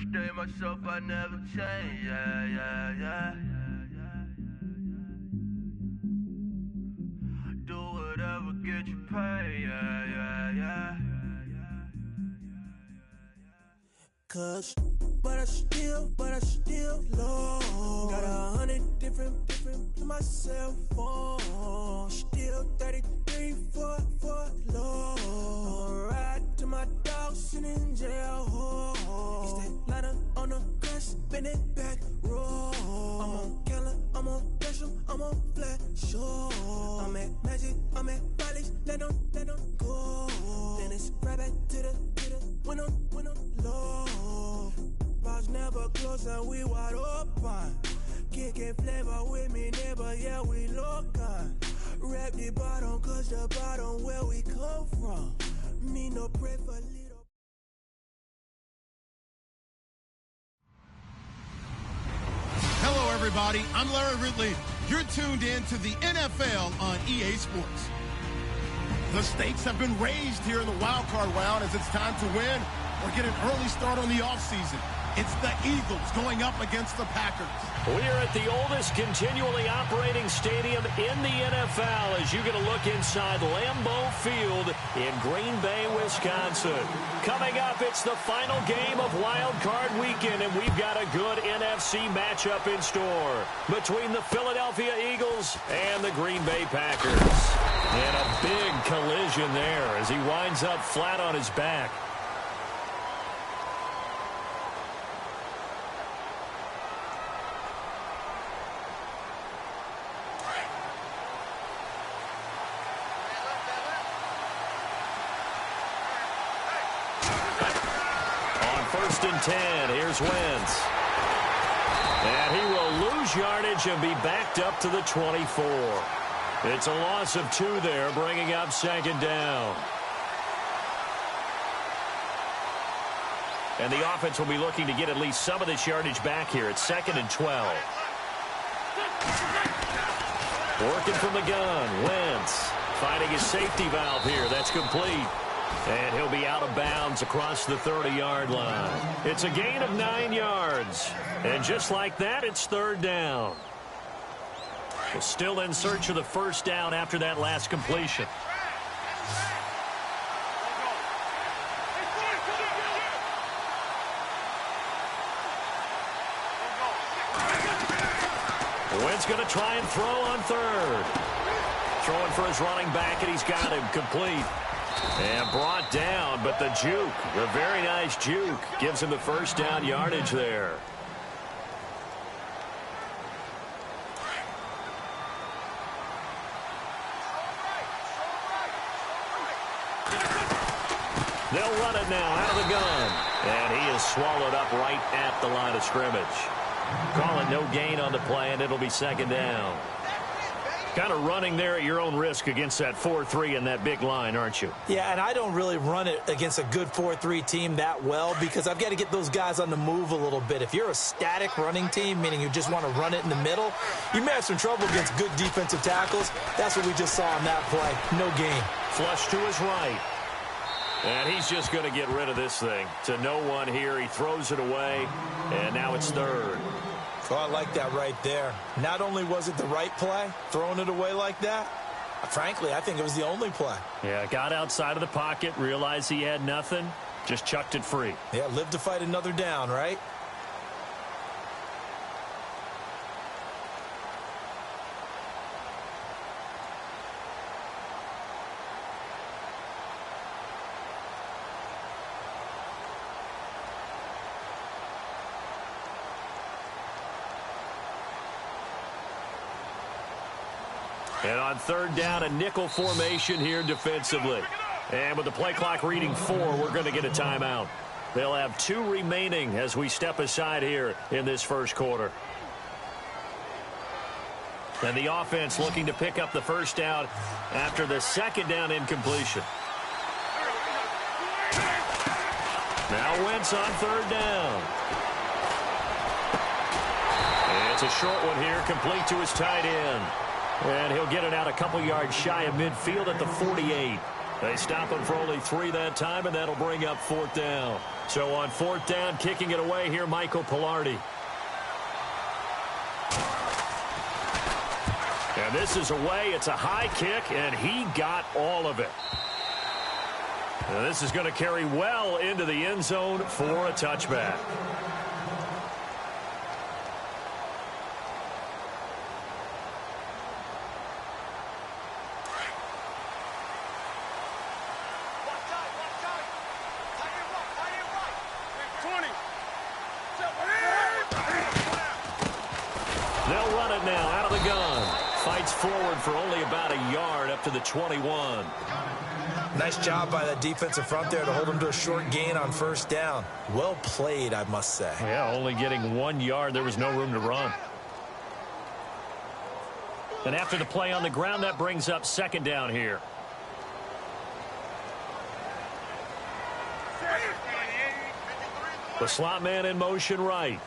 Stay myself, I never change, yeah. Do whatever, get you paid, yeah. Cause, but I still low. Got 100 different to my cell phone. Still 33 for low. I'ma ride to my dog sitting in jail. It's that ladder on the grass, spin it back, roll. I'm on Keller, I'm on Gresham, I'm on Flat Shore. I'm at Magic, I'm at Riley's, let them go. Then it's right back to the when I'm low. Bars never close and we wide open. Kicking flavor with me, neighbor, yeah, we local. Rap the bottom, cause the bottom where we come from. Me no pray for little. Hello, everybody. I'm Larry Ridley. You're tuned in to the NFL on EA Sports. The stakes have been raised here in the wild card round as it's time to win or get an early start on the offseason. It's the Eagles going up against the Packers. We're at the oldest continually operating stadium in the NFL as you get a look inside Lambeau Field in Green Bay, Wisconsin. Coming up, it's the final game of Wild Card Weekend, and we've got a good NFC matchup in store between the Philadelphia Eagles and the Green Bay Packers. And a big collision there as he winds up flat on his back. First and 10, here's Wentz. And he will lose yardage and be backed up to the 24. It's a loss of 2 there, bringing up second down. And the offense will be looking to get at least some of this yardage back here. It's 2nd and 12. Working from the gun, Wentz finding his safety valve here. That's complete. And he'll be out of bounds across the 30-yard line. It's a gain of 9 yards. And just like that, it's 3rd down. We're still in search of the first down after that last completion. Wentz going to try and throw on 3rd. Throwing for his running back, and he's got him complete. And brought down, but the juke, the very nice juke, gives him the first down yardage there. They'll run it now out of the gun. And he is swallowed up right at the line of scrimmage. Call it no gain on the play, and it'll be 2nd down. Kind of running there at your own risk against that 4-3 and that big line, aren't you? Yeah, and I don't really run it against a good 4-3 team that well because I've got to get those guys on the move a little bit. If you're a static running team, meaning you just want to run it in the middle, you may have some trouble against good defensive tackles. That's what we just saw on that play. No gain. Flush to his right. And he's just going to get rid of this thing. To no one here. He throws it away, and now it's 3rd. Oh, I like that right there. Not only was it the right play, throwing it away like that, frankly, I think it was the only play. Yeah, got outside of the pocket, realized he had nothing, just chucked it free. Yeah, live to fight another down, right? And on 3rd down, a nickel formation here defensively. And with the play clock reading 4, we're going to get a timeout. They'll have 2 remaining as we step aside here in this first quarter. And the offense looking to pick up the first down after the 2nd down incompletion. Now Wentz on 3rd down. And it's a short one here, complete to his tight end. And he'll get it out a couple yards shy of midfield at the 48. They stop him for only 3 that time, and that'll bring up 4th down. So on 4th down, kicking it away here, Michael Pilardi. And this is away. It's a high kick, and he got all of it. Now this is going to carry well into the end zone for a touchback. They'll run it now out of the gun. Fights forward for only about a yard up to the 21. Nice job by that defensive front there to hold him to a short gain on 1st down. Well played, I must say. Yeah, only getting 1 yard. There was no room to run. And after the play on the ground, that brings up 2nd down here. The slot man in motion right.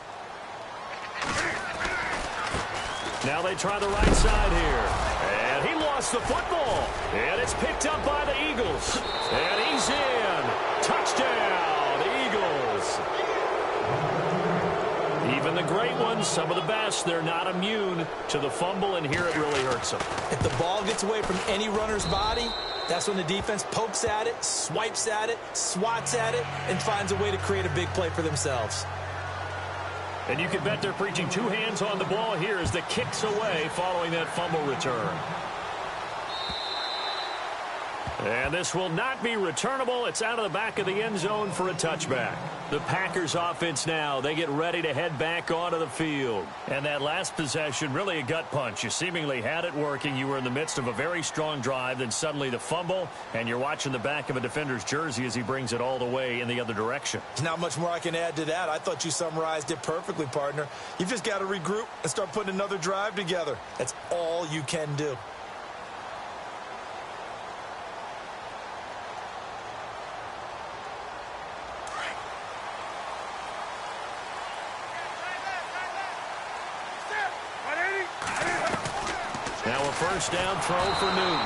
Now they try the right side here. And he lost the football. And it's picked up by the Eagles. And he's in. Touchdown, Eagles. Even the great ones, some of the best, they're not immune to the fumble, and here it really hurts them. If the ball gets away from any runner's body, that's when the defense pokes at it, swipes at it, swats at it, and finds a way to create a big play for themselves. And you can bet they're preaching 2 hands on the ball here as the kick's away following that fumble return. And this will not be returnable. It's out of the back of the end zone for a touchback. The Packers offense now, they get ready to head back onto the field. And that last possession, really a gut punch. You seemingly had it working. You were in the midst of a very strong drive, then suddenly the fumble, and you're watching the back of a defender's jersey as he brings it all the way in the other direction. Not much more I can add to that. I thought you summarized it perfectly, partner. You've just got to regroup and start putting another drive together. That's all you can do. Now a 1st down throw for Newton.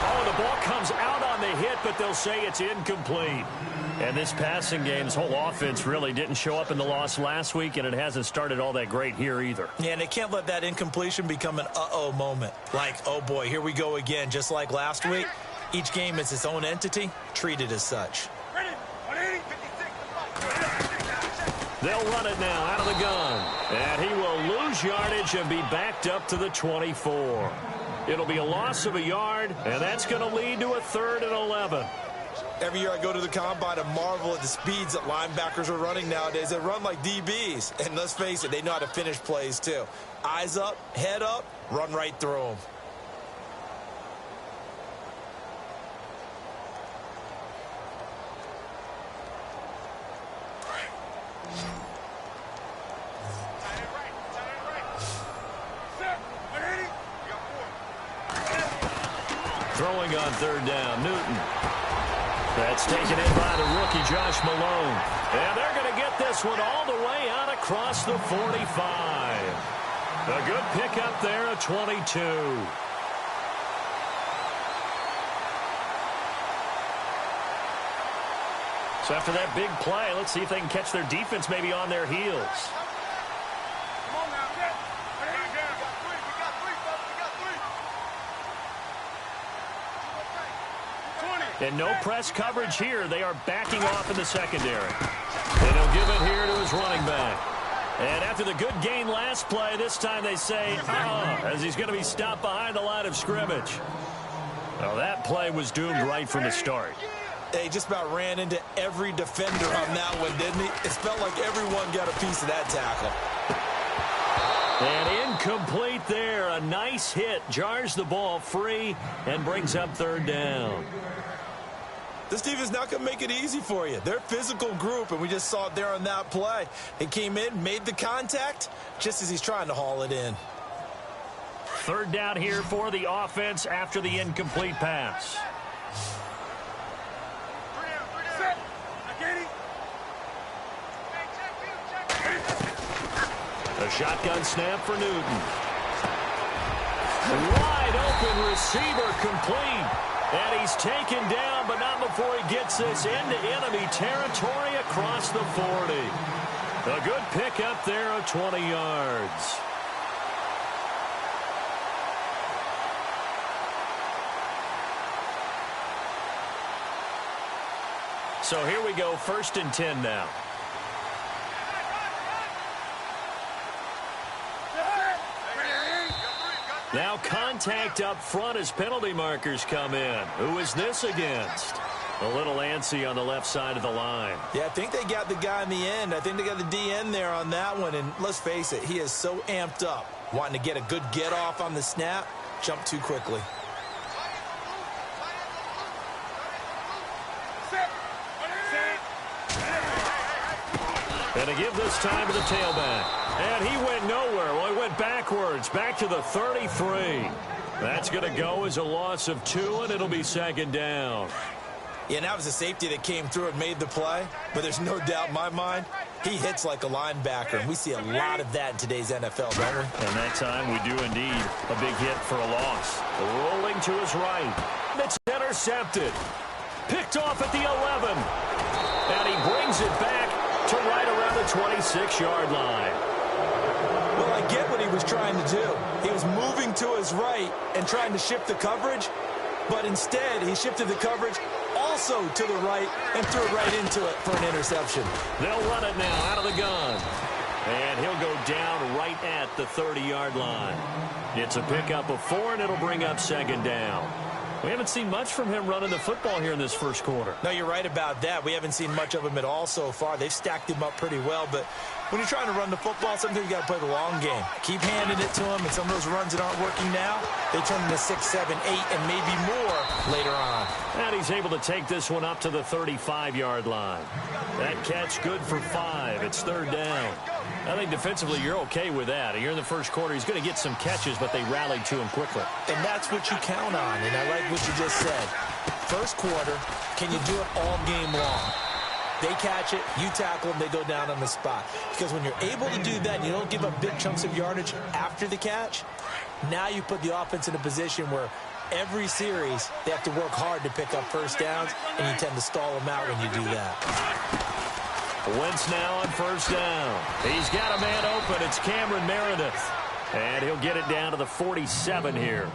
Oh, the ball comes out on the hit, but they'll say it's incomplete. And this passing game's whole offense really didn't show up in the loss last week, and it hasn't started all that great here either. Yeah, and they can't let that incompletion become an uh-oh moment. Like, oh boy, here we go again. Just like last week, each game is its own entity, treated as such. They'll run it now out of the gun. And he will lose yardage and be backed up to the 24. It'll be a loss of a yard, and that's going to lead to a 3rd and 11. Every year I go to the combine and marvel at the speeds that linebackers are running nowadays. They run like DBs. And let's face it, they know how to finish plays too. Eyes up, head up, run right through them. Throwing on 3rd down, Newton. That's taken in by the rookie, Josh Malone. And they're going to get this one all the way out across the 45. A good pickup there at 22. So after that big play, let's see if they can catch their defense maybe on their heels. And no press coverage here. They are backing off in the secondary. And he'll give it here to his running back. And after the good gain last play, this time they say, as he's going to be stopped behind the line of scrimmage. Well, that play was doomed right from the start. He just about ran into every defender on that one, didn't he? It felt like everyone got a piece of that tackle. And incomplete there. A nice hit. Jars the ball free and brings up 3rd down. This team is not going to make it easy for you. They're a physical group, and we just saw it there on that play. He came in, made the contact, just as he's trying to haul it in. 3rd down here for the offense after the incomplete pass. A shotgun snap for Newton. Wide open receiver complete. And he's taken down, but not before he gets this into enemy territory across the 40. A good pickup there of 20 yards. So here we go, 1st and 10 now. Now contact up front as penalty markers come in. Who is this against? A little antsy on the left side of the line. Yeah, I think they got the guy in the end. I think they got the DN there on that one. And let's face it, he is so amped up, wanting to get a good get off on the snap, jump too quickly. And to give this time to the tailback. And he went nowhere. Well, he went backwards, back to the 33. That's going to go as a loss of 2, and it'll be 2nd down. Yeah, and that was a safety that came through and made the play. But there's no doubt in my mind, he hits like a linebacker. And we see a lot of that in today's NFL, don't we? And that time we do indeed a big hit for a loss. Rolling to his right. It's intercepted. Picked off at the 11. And he brings it back to right around the 26-yard line. Well, I get what he was trying to do. He was moving to his right and trying to shift the coverage, but instead he shifted the coverage also to the right and threw it right into it for an interception. They'll run it now out of the gun. And he'll go down right at the 30-yard line. It's a pickup of 4, and it'll bring up 2nd down. We haven't seen much from him running the football here in this first quarter. No, you're right about that. We haven't seen much of him at all so far. They've stacked him up pretty well, but when you're trying to run the football, sometimes you got to play the long game. Keep handing it to him, and some of those runs that aren't working now, they turn into 6, 7, 8, and maybe more later on. And he's able to take this one up to the 35-yard line. That catch good for 5. It's 3rd down. I think defensively you're okay with that. Here in the first quarter, he's going to get some catches, but they rallied to him quickly. And that's what you count on, and I like what you just said. First quarter, can you do it all game long? They catch it, you tackle them, they go down on the spot. Because when you're able to do that and you don't give up big chunks of yardage after the catch, now you put the offense in a position where every series they have to work hard to pick up first downs, and you tend to stall them out when you do that. Wentz now on 1st down. He's got a man open. It's Cameron Meredith. And he'll get it down to the 47 here.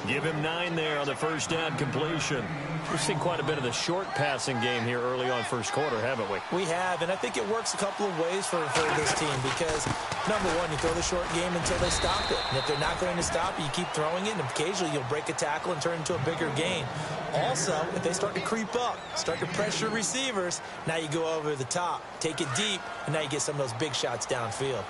Give him 9 there on the 1st down completion. We've seen quite a bit of the short passing game here early on first quarter, haven't we? We have, and I think it works a couple of ways for this team because, number one, you throw the short game until they stop it. And if they're not going to stop it, you keep throwing it, and occasionally you'll break a tackle and turn it into a bigger gain. Also, if they start to creep up, start to pressure receivers, now you go over the top, take it deep, and now you get some of those big shots downfield.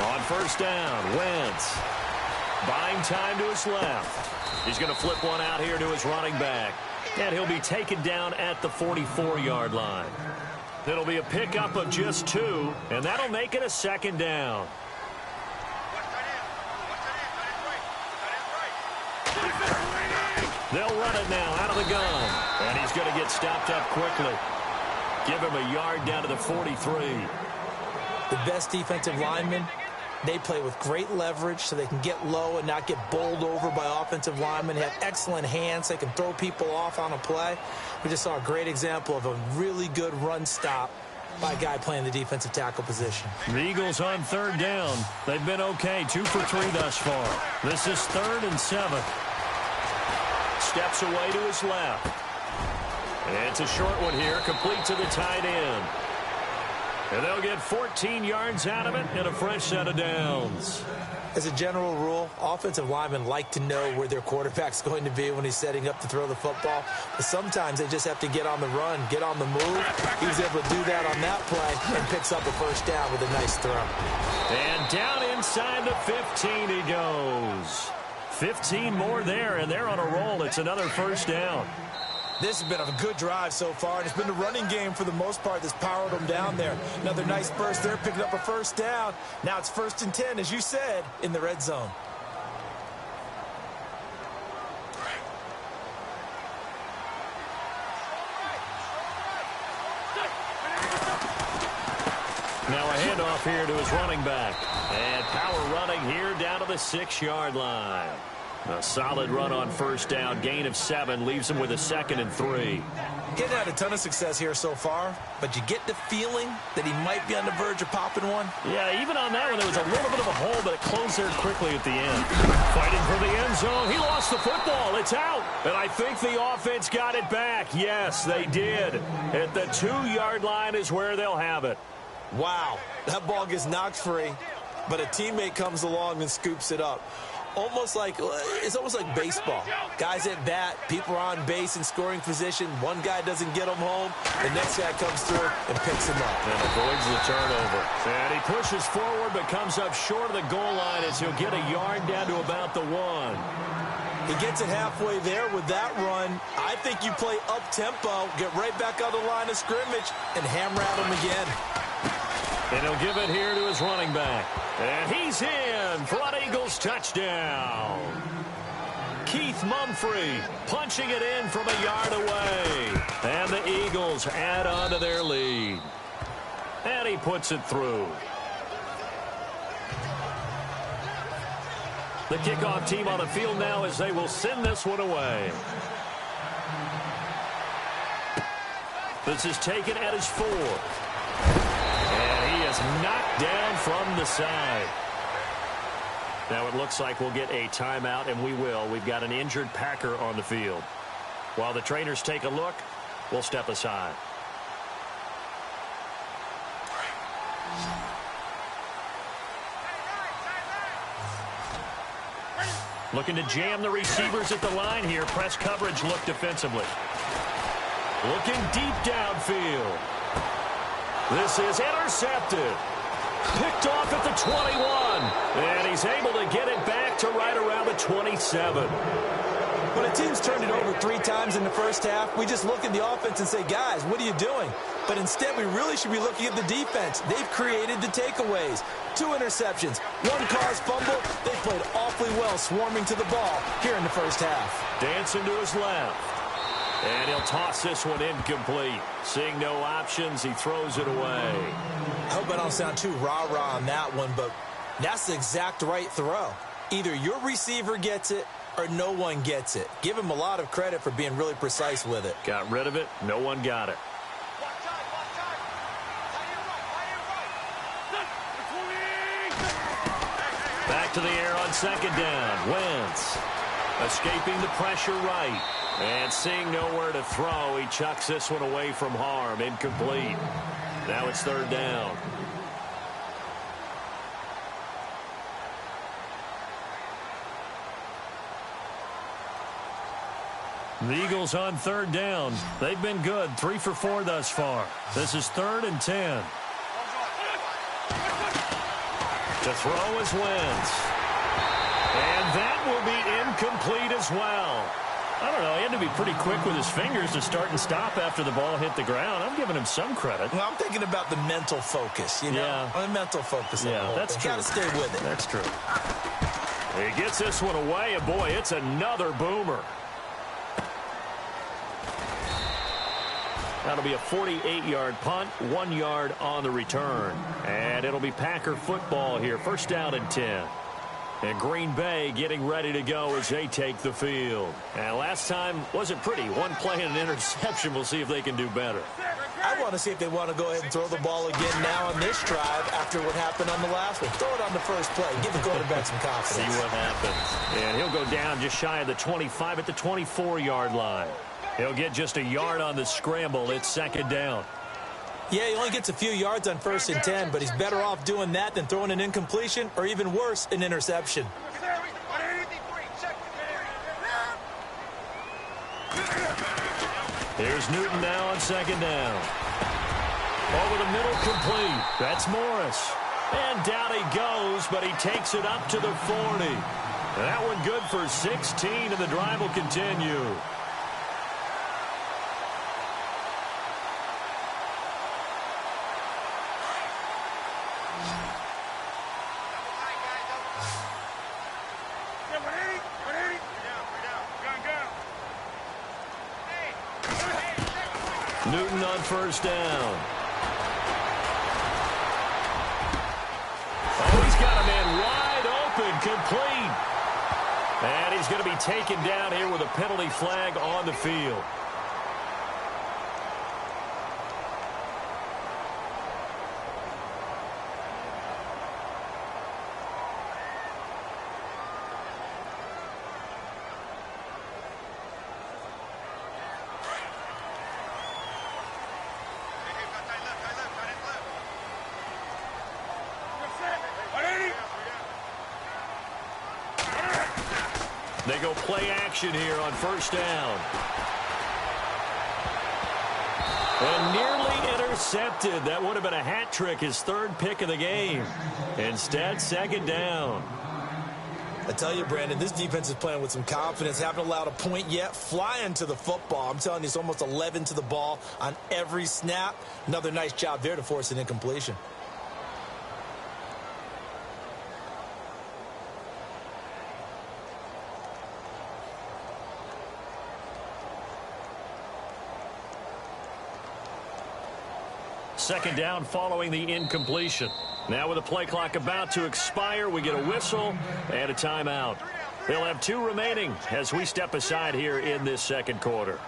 On 1st down, Wentz. Buying time to his left. He's going to flip one out here to his running back. And he'll be taken down at the 44-yard line. It'll be a pickup of just 2, and that'll make it a 2nd down. They'll run it now out of the gun. And he's going to get stopped up quickly. Give him a yard down to the 43. The best defensive linemen, they play with great leverage so they can get low and not get bowled over by offensive linemen. They have excellent hands. They can throw people off on a play. We just saw a great example of a really good run stop by a guy playing the defensive tackle position. The Eagles on 3rd down. They've been okay, 2 for 3 thus far. This is 3rd and 7. Steps away to his left. And it's a short one here, complete to the tight end. And they'll get 14 yards out of it and a fresh set of downs. As a general rule, offensive linemen like to know where their quarterback's going to be when he's setting up to throw the football. But sometimes they just have to get on the run, get on the move. He was able to do that on that play and picks up a 1st down with a nice throw. And down inside the 15 he goes. 15 more there, and they're on a roll. It's another 1st down. This has been a good drive so far, and it's been the running game for the most part that's powered them down there. Another nice burst there, picking up a 1st down. Now it's 1st and 10, as you said, in the red zone. Now a handoff here to his running back. And power running here down to the 6-yard line. A solid run on first down. Gain of 7 leaves him with a 2nd and 3. Getting had a ton of success here so far, but you get the feeling that he might be on the verge of popping one. Yeah, even on that one, there was a little bit of a hole, but it closed there quickly at the end. Fighting for the end zone. He lost the football. It's out. And I think the offense got it back. Yes, they did. At the 2-yard line is where they'll have it. Wow, that ball gets knocked free, but a teammate comes along and scoops it up. It's almost like baseball. Guys at bat, people are on base in scoring position. One guy doesn't get him home. The next guy comes through and picks him up. And avoids the turnover. And he pushes forward but comes up short of the goal line as he'll get a yard down to about the 1. He gets it halfway there with that run. I think you play up-tempo, get right back on the line of scrimmage, and hammer at him again. And he'll give it here to his running back. And he's in for an Eagles touchdown. Keith Mumphrey punching it in from a yard away. And the Eagles add on to their lead. And he puts it through. The kickoff team on the field now as they will send this one away. This is taken at his 4. And he is knocked down from the side. Now it looks like we'll get a timeout, and we will. We've got an injured Packer on the field. While the trainers take a look, we'll step aside. Looking to jam the receivers at the line here. Press coverage look defensively. Looking deep downfield. This is intercepted. Picked off at the 21. And he's able to get it back to right around the 27. When a team's turned it over 3 times in the first half, we just look at the offense and say, guys, what are you doing? But instead, we really should be looking at the defense. They've created the takeaways. 2 interceptions, 1 caused fumble. They played awfully well swarming to the ball here in the first half. Dancing to his left. And he'll toss this one incomplete. Seeing no options, he throws it away. I hope I don't sound too rah-rah on that one, but that's the exact right throw. Either your receiver gets it or no one gets it. Give him a lot of credit for being really precise with it. Got rid of it. No one got it. Back to the air on second down. Wentz escaping the pressure right. And seeing nowhere to throw, he chucks this one away from harm. Incomplete. Now it's third down. The Eagles on third down. They've been good. 3 for 4 thus far. This is 3rd and 10. To throw is Wentz. And that will be incomplete as well. I don't know. He had to be pretty quick with his fingers to start and stop after the ball hit the ground. I'm giving him some credit. Well, I'm thinking about the mental focus, you know? Yeah. The mental focus. Yeah, that's true. Got to stay with it. That's true. He gets this one away, and boy, it's another boomer. That'll be a 48-yard punt, 1 yard on the return. And it'll be Packer football here. First down and 10. And Green Bay getting ready to go as they take the field. And last time wasn't pretty. 1 play and an interception. We'll see if they can do better. I want to see if they want to go ahead and throw the ball again now on this drive after what happened on the last one. Throw it on the first play. Give the quarterback some confidence. See what happens. And he'll go down just shy of the 25 at the 24-yard line. He'll get just a yard on the scramble. It's second down. Yeah, he only gets a few yards on 1st and 10, but he's better off doing that than throwing an incompletion or even worse, an interception. Here's Newton now on second down. Over the middle, complete. That's Morris. And down he goes, but he takes it up to the 40. That one good for 16, and the drive will continue. Newton on first down. Incomplete. And he's going to be taken down here with a penalty flag on the field. They go play action here on first down. And nearly intercepted. That would have been a hat trick, his third pick of the game. Instead, second down. I tell you, Brandon, this defense is playing with some confidence. Haven't allowed a point yet. Flying to the football. I'm telling you, it's almost 11 to the ball on every snap. Another nice job there to force an incompletion. Second down following the incompletion. Now with the play clock about to expire, we get a whistle and a timeout. They'll have two remaining as we step aside here in this second quarter.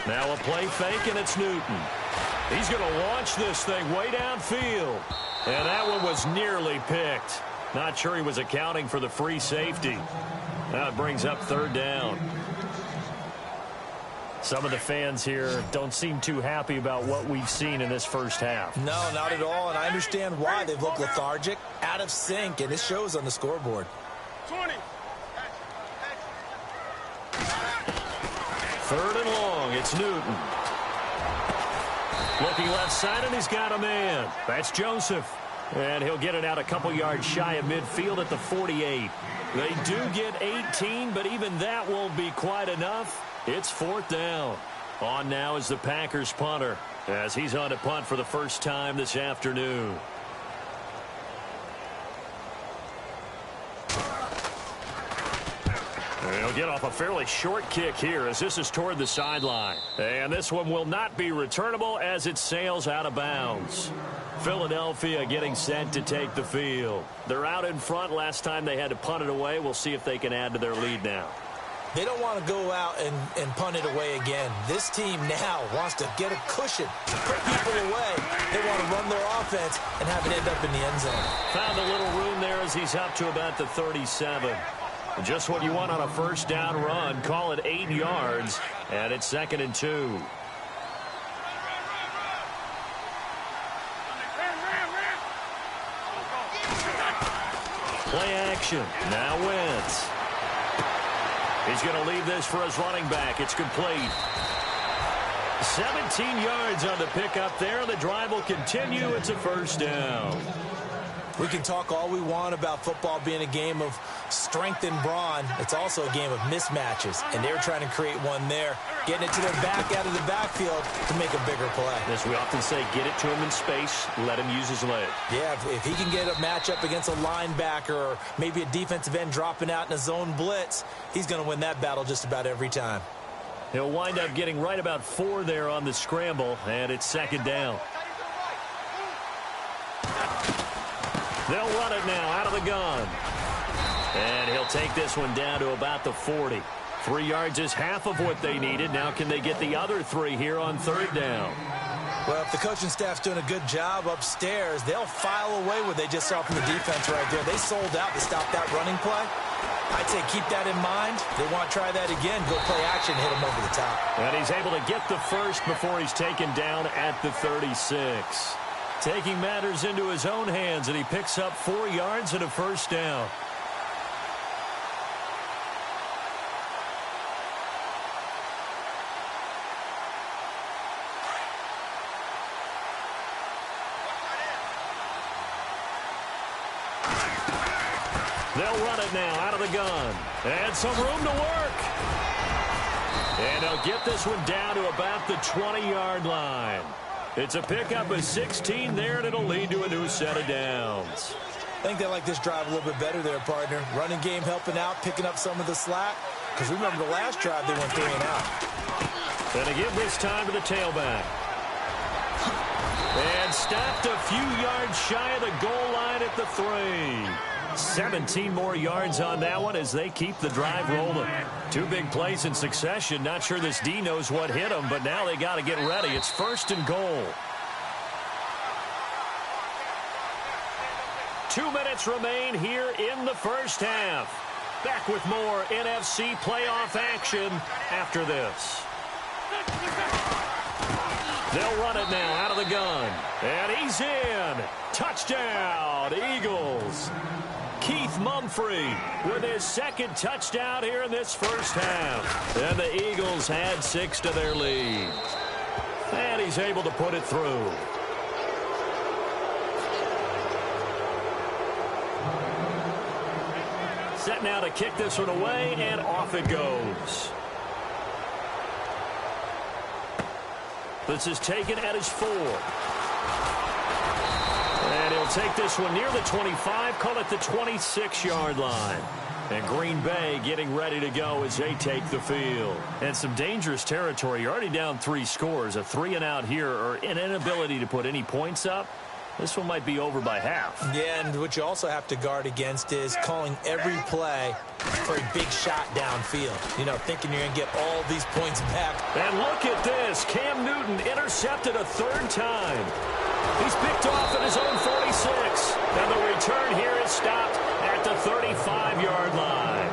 Now a play fake, and it's Newton. He's going to launch this thing way downfield. And that one was nearly picked. Not sure he was accounting for the free safety. Now it brings up third down. Some of the fans here don't seem too happy about what we've seen in this first half. No, not at all, and I understand why. They've looked lethargic, out of sync, and it shows on the scoreboard. 20. Third and long, it's Newton. Looking left side, and he's got a man. That's Joseph. And he'll get it out a couple yards shy of midfield at the 48. They do get 18, but even that won't be quite enough. It's fourth down. On now is the Packers punter, as he's on to punt for the first time this afternoon. He'll get off a fairly short kick here as this is toward the sideline. And this one will not be returnable as it sails out of bounds. Philadelphia getting set to take the field. They're out in front. Last time they had to punt it away. We'll see if they can add to their lead now. They don't want to go out and punt it away again. This team now wants to get a cushion, put people away. They want to run their offense and have it end up in the end zone. Found a little room there as he's up to about the 37. Just what you want on a first down run. Call it 8 yards, and it's 2nd and 2. Play action. Now Wentz. He's going to leave this for his running back. It's complete. 17 yards on the pickup there. The drive will continue. It's a first down. We can talk all we want about football being a game of strength and brawn. It's also a game of mismatches, and they're trying to create one there, getting it to their back out of the backfield to make a bigger play. As we often say, get it to him in space, let him use his leg. Yeah, if he can get a matchup against a linebacker or maybe a defensive end dropping out in a zone blitz, he's going to win that battle just about every time. He'll wind up getting right about 4 there on the scramble, and it's 2nd down. They'll run it now out of the gun. And he'll take this one down to about the 40. 3 yards is half of what they needed. Now can they get the other 3 here on third down? Well, if the coaching staff's doing a good job upstairs, they'll file away what they just saw from the defense right there. They sold out to stop that running play. I'd say keep that in mind. They want to try that again. Go play action, hit him over the top. And he's able to get the first before he's taken down at the 36. Taking matters into his own hands, and he picks up 4 yards and a first down. They'll run it now out of the gun. And some room to work. And they'll get this one down to about the 20-yard line. It's a pickup of 16 there, and it'll lead to a new set of downs. I think they like this drive a little bit better there, partner. Running game helping out, picking up some of the slack. Because remember the last drive, they went 3 and out. And they give this time to the tailback. And stopped a few yards shy of the goal line at the 3. 17 more yards on that one as they keep the drive rolling. 2 big plays in succession. Not sure this D knows what hit them, but now they got to get ready. It's 1st and goal. 2 minutes remain here in the first half. Back with more NFC playoff action after this. They'll run it now out of the gun. And he's in. Touchdown, Eagles. Keith Mumphrey with his 2nd touchdown here in this first half. And the Eagles add 6 to their lead. And he's able to put it through. Set now to kick this one away, and off it goes. This is taken at his 4. And he'll take this one near the 25, call it the 26-yard line. And Green Bay getting ready to go as they take the field. And some dangerous territory. You're already down 3 scores. A 3-and-out here, or an inability to put any points up. This one might be over by half. Yeah, and what you also have to guard against is calling every play for a big shot downfield. You know, thinking you're going to get all these points back. And look at this. Cam Newton intercepted a 3rd time. He's picked off at his own 46. And the return here is stopped at the 35-yard line.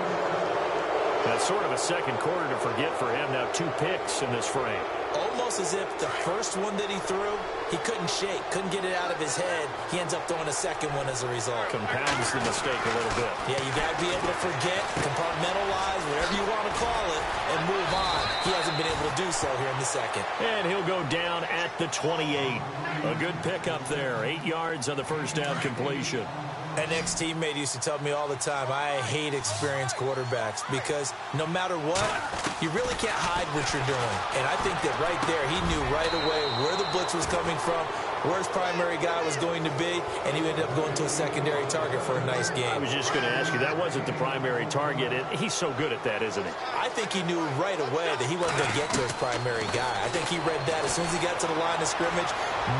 That's sort of a second quarter to forget for him. Now 2 picks in this frame. Almost as if the first one that he threw, he couldn't shake, couldn't get it out of his head. He ends up throwing a second one as a result. Compounds the mistake a little bit. Yeah, you got to be able to forget, compartmentalize, whatever you want to call it, and move on. He hasn't been able to do so here in the second. And he'll go down at the 28. A good pickup there. 8 yards on the first down completion. An ex-teammate used to tell me all the time, I hate experienced quarterbacks because no matter what, you really can't hide what you're doing. And I think that right there, he knew right away where the blitz was coming from, where his primary guy was going to be, and he ended up going to a secondary target for a nice game. I was just going to ask you, that wasn't the primary target. He's so good at that, isn't he? I think he knew right away that he wasn't going to get to his primary guy. I think he read that as soon as he got to the line of scrimmage,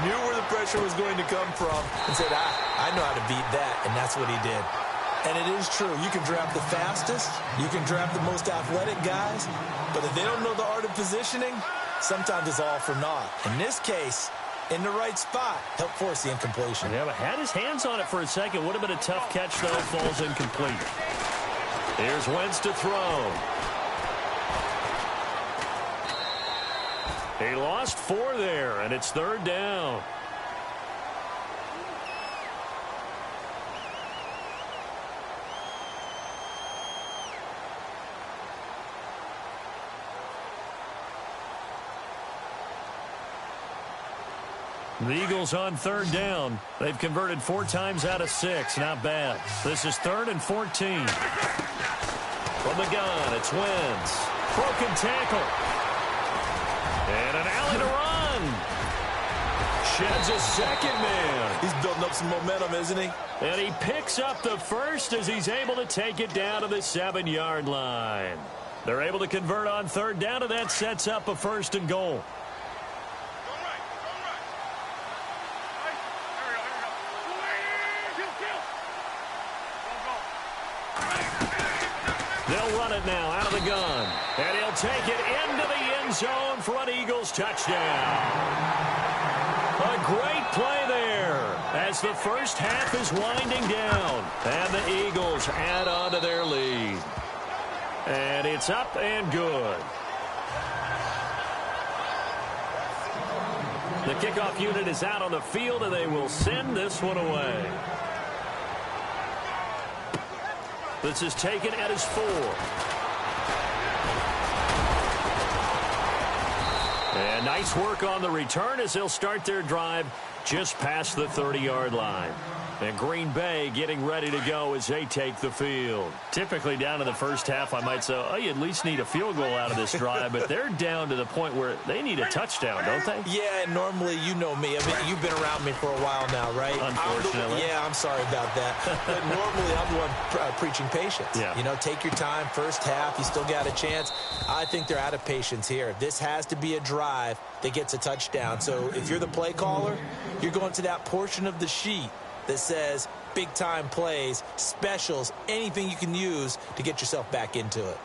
knew where the pressure was going to come from, and said, I know how to beat that, and that's what he did. And it is true. You can draft the fastest, you can draft the most athletic guys, but if they don't know the art of positioning, sometimes it's all for naught. In this case, in the right spot, helped force the incompletion. Yeah, but had his hands on it for a second. Would have been a tough catch, though. Falls incomplete. Here's Wentz to throw. He lost 4 there, and it's 3rd down. The Eagles on 3rd down. They've converted 4 times out of 6. Not bad. This is 3rd and 14. From the gun, it's Wentz. Broken tackle. And an alley to run. Sheds a second man. He's building up some momentum, isn't he? And he picks up the first as he's able to take it down to the 7-yard line. They're able to convert on 3rd down, and that sets up a 1st and goal. They'll run it now out of the gun. And he'll take it into the end zone for an Eagles touchdown. A great play there as the first half is winding down. And the Eagles add on to their lead. And it's up and good. The kickoff unit is out on the field, and they will send this one away. This is taken at his 4. And nice work on the return as they'll start their drive just past the 30-yard line. And Green Bay getting ready to go as they take the field. Typically down in the first half, I might say, oh, you at least need a field goal out of this drive, but they're down to the point where they need a touchdown, don't they? Yeah, normally, you know me. I mean, you've been around me for a while now, right? Unfortunately. I'm sorry about that. But normally, I'm the one preaching patience. Yeah. You know, take your time. First half, you still got a chance. I think they're out of patience here. This has to be a drive that gets a touchdown. So if you're the play caller, you're going to that portion of the sheet that says big-time plays, specials, anything you can use to get yourself back into it.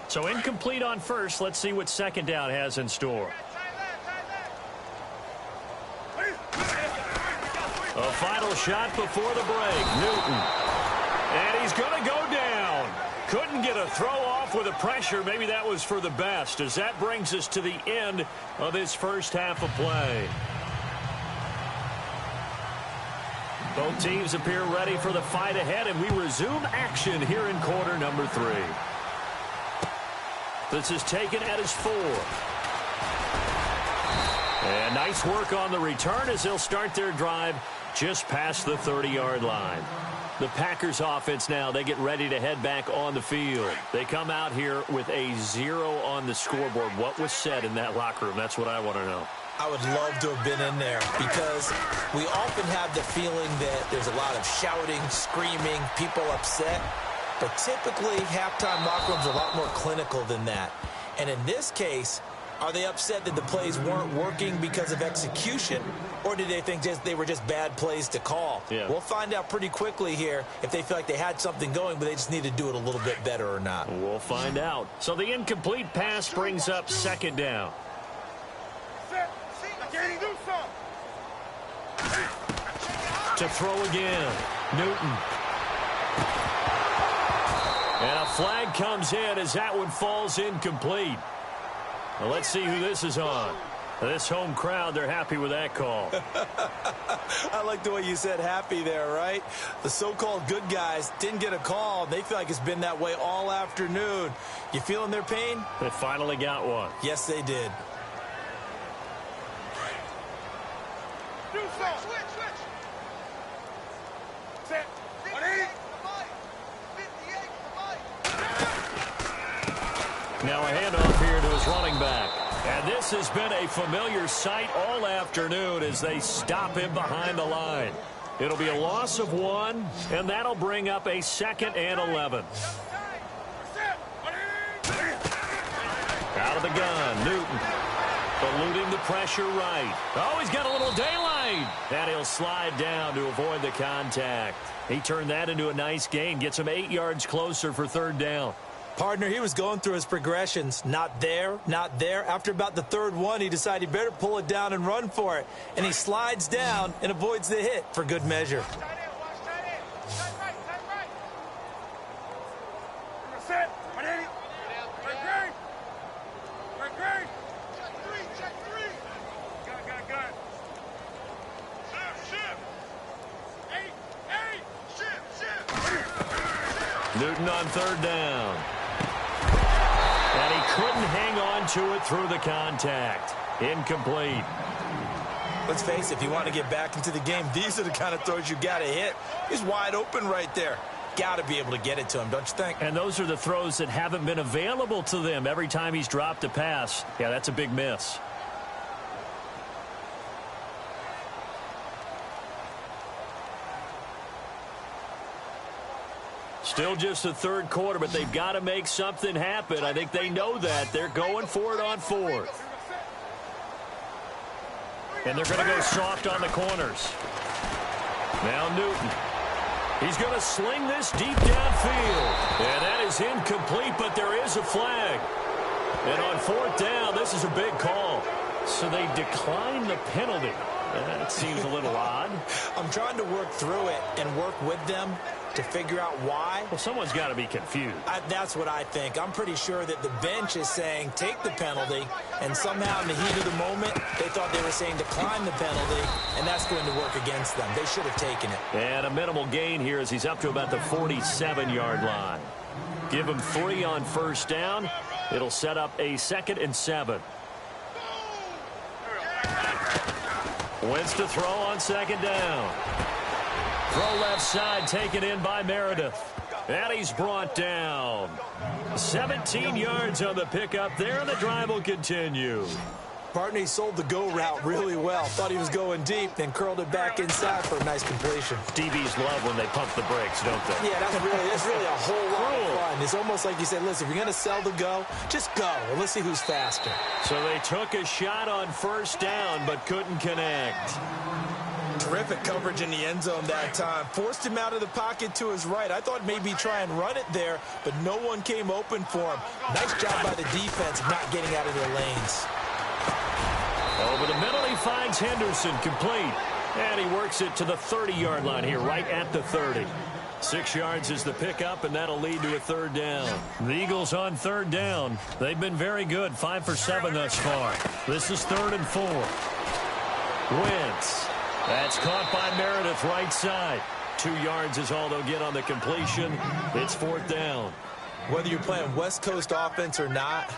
So incomplete on first. Let's see what second down has in store. A final shot before the break. Newton. And he's going to go down. Couldn't get a throw off with the pressure. Maybe that was for the best, as that brings us to the end of this first half of play. Both teams appear ready for the fight ahead, and we resume action here in quarter number 3. This is taken at his 4. And nice work on the return as they'll start their drive just past the 30-yard line. The Packers offense now, they get ready to head back on the field. They come out here with a 0 on the scoreboard. What was said in that locker room? That's what I want to know. I would love to have been in there, because we often have the feeling that there's a lot of shouting, screaming, people upset. But typically, halftime locker rooms are a lot more clinical than that. And in this case, are they upset that the plays weren't working because of execution, or did they think they were just bad plays to call? Yeah. We'll find out pretty quickly here if they feel like they had something going, but they just need to do it a little bit better or not. We'll find out. So the incomplete pass brings up second down. To throw again, Newton. And a flag comes in as that one falls incomplete. Well, let's see who this is on. This home crowd, they're happy with that call. I like the way you said happy there, right? The so-called good guys didn't get a call. They feel like it's been that way all afternoon. You feeling their pain? They finally got one. Yes, they did. Now a handoff here to his running back. And this has been a familiar sight all afternoon as they stop him behind the line. It'll be a loss of 1, and that'll bring up a 2nd and 11. Out of the gun, Newton. Eluding the pressure right. Oh, he's got a little daylight. And he'll slide down to avoid the contact. He turned that into a nice gain. Gets him 8 yards closer for 3rd down. Partner, he was going through his progressions. Not there, not there. After about the 3rd one, he decided he better pull it down and run for it. And he slides down and avoids the hit for good measure. Newton on 3rd down. And he couldn't hang on to it through the contact. Incomplete. Let's face it, if you want to get back into the game, these are the kind of throws you got to hit. He's wide open right there. Got to be able to get it to him, don't you think? And those are the throws that haven't been available to them every time he's dropped a pass. Yeah, that's a big miss. Still just the 3rd quarter, but they've got to make something happen. I think they know that. They're going for it on 4th. And they're going to go soft on the corners. Now Newton. He's going to sling this deep downfield. And that is incomplete, but there is a flag. And on 4th down, this is a big call. So they decline the penalty. That seems a little odd. I'm trying to work through it and work with them. to figure out why. Well, someone's got to be confused. That's what I think. I'm pretty sure that the bench is saying take the penalty, and somehow in the heat of the moment, they thought they were saying decline the penalty, and that's going to work against them. They should have taken it. And a minimal gain here as he's up to about the 47-yard line. Give him 3 on first down. It'll set up a 2nd and 7. Wentz to throw on 2nd down. Throw left side taken in by Meredith. And he's brought down. 17 yards on the pickup there, and the drive will continue. Partner, he sold the go route really well. Thought he was going deep, then curled it back inside for a nice completion. DBs love when they pump the brakes, don't they? Yeah, that's really a whole lot of fun. It's almost like you said, listen, if you're going to sell the go, just go, and let's see who's faster. So they took a shot on first down, but couldn't connect. Terrific coverage in the end zone that time. Forced him out of the pocket to his right. I thought maybe try and run it there, but no one came open for him. Nice job by the defense of not getting out of their lanes. Over the middle, he finds Henderson complete. And he works it to the 30-yard line here, right at the 30. 6 yards is the pickup, and that'll lead to a 3rd down. The Eagles on 3rd down. They've been very good, 5 for 7 thus far. This is 3rd and 4. Wentz. That's caught by Meredith, right side. 2 yards is all they'll get on the completion. It's 4th down. Whether you're playing West Coast offense or not,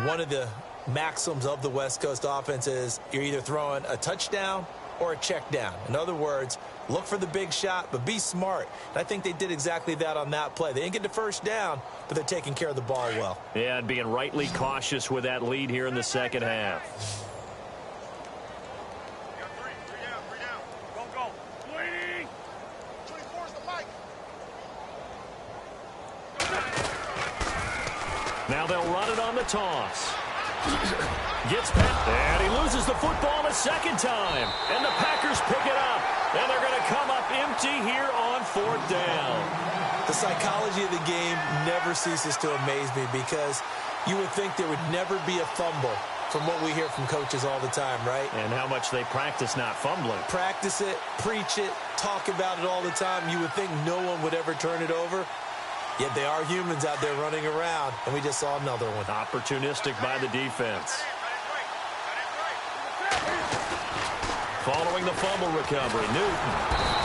one of the maxims of the West Coast offense is you're either throwing a touchdown or a check down. In other words, look for the big shot, but be smart. And I think they did exactly that on that play. They didn't get the first down, but they're taking care of the ball well. Yeah, and being rightly cautious with that lead here in the second half. Now they'll run it on the toss. Gets back, and he loses the football a second time. And the Packers pick it up. And they're going to come up empty here on 4th down. The psychology of the game never ceases to amaze me because you would think there would never be a fumble from what we hear from coaches all the time, right? And how much they practice not fumbling. Practice it, preach it, talk about it all the time. You would think no one would ever turn it over. Yet they are humans out there running around, and we just saw another one. Opportunistic by the defense. Following the fumble recovery, Newton.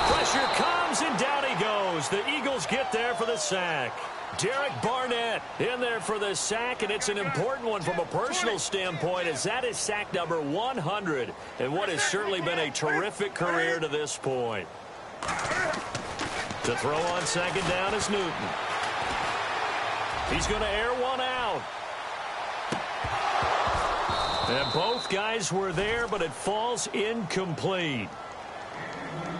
Pressure comes, and down he goes. The Eagles get there for the sack. Derek Barnett in there for the sack, and it's an important one from a personal standpoint, as that is sack number 100, and what has certainly been a terrific career to this point. To throw on 2nd down is Newton. He's going to air one out. And both guys were there, but it falls incomplete.